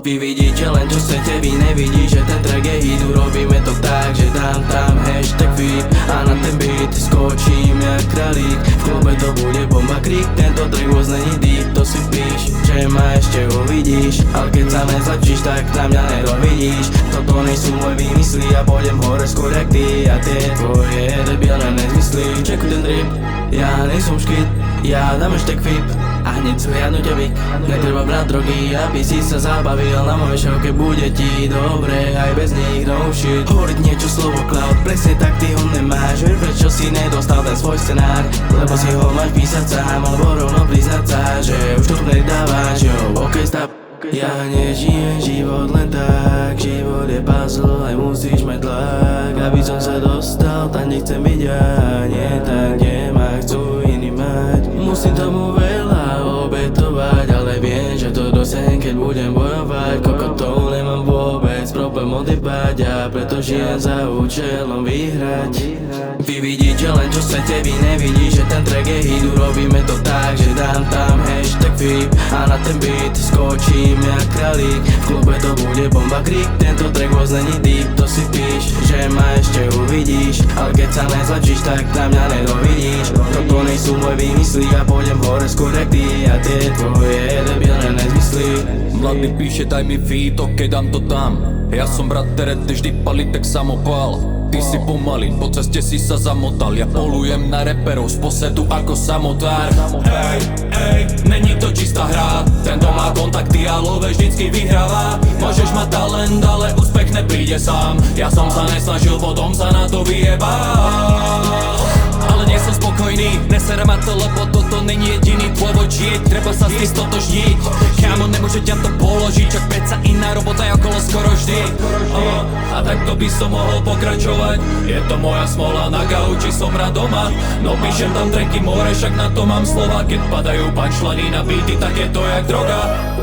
Vy vidíte len čo chcete, vy nevidíte, že ten track je hit. Urobíme to tak, že dám tam hashtag VIP a na ten beat skočím jak králík. V klube to bude bomba krik, tento track vôbec není deep. To si píš, že ma ešte uvidíš, ale keď sa nezlepšíš, tak na mňa nedovidíš. Toto nejsú moje výmysly, ja pôjdem hore skôr jak ty a tie tvoje debilné nezmysly. Čekuj ten drip, ja nejsem škyt, ja dám hashtag VIP a hneď zhliadnu ťa vyk. Netreba brať drogy, aby si sa zabavil na mojej šovke, bude ti dobre aj bez nich, no shit. Hovoriť niečo slovo cloud, presne tak ty ho nemáš. Ver prečo si nedostal ten svoj scenár, lebo si ho máš písať sám, alebo rovno priznať sa, že už to tu nedávaš. Yo, ok stop. Ja nežijem život len tak, život je puzzle, aj musíš mať tlak. Aby som sa dostal, tam nechcem byť ja, nie tam, kde ma chcú iní mať. Musím tomu veľa obetovať, ale viem, že to dosiahnem, keď budem bojovať. Kokotov nemám vôbec problém odjebať, a preto žijem za účelom vyhrať. Vy vidíte len čo chcete, vy nevidíte, že ten track je hit. Urobíme to tak, že dám tam hashtag VIP a na ten beat skočím jak králík. V klube to bude bomba krik, tento track vôbec není deep. To si píš, že ma ešte uvidíš, ale keď sa nezlepšíš, tak na mňa nedovidíš. Toto nejsú moje výmysly, ja pôjdem hore skôr jak ty a tie tvoje debilné nezmysly. Mladý píše daj mi feed, ok dám to tam. Ja som brat, ktorý vždy palí tak samopal. Ty si pomalý, po ceste si sa zamotal. Ja polujem na reperov z posedu ako samotár. Ej, není to čistá hra. Tento má kontakty a love vždycky vyhráva. Môžeš mať talent, ale úspech nepríde sám. Ja som sa nesnažil, potom sa na to vyjebal. Ale nie som spokojný, nesere ma to, lebo toto není jediný dôvod žiť. Treba sa s tým stotožniť, kámo, nemôže ťa to položiť. Čak predsa iná robota je okolo skoro vždy. A takto by som mohol pokračovať. Je to moja smola, na gauči som rád doma. No píšem tam tracky more, však na to mám slova. Keď padajú punchliny na beaty, tak je to jak droga.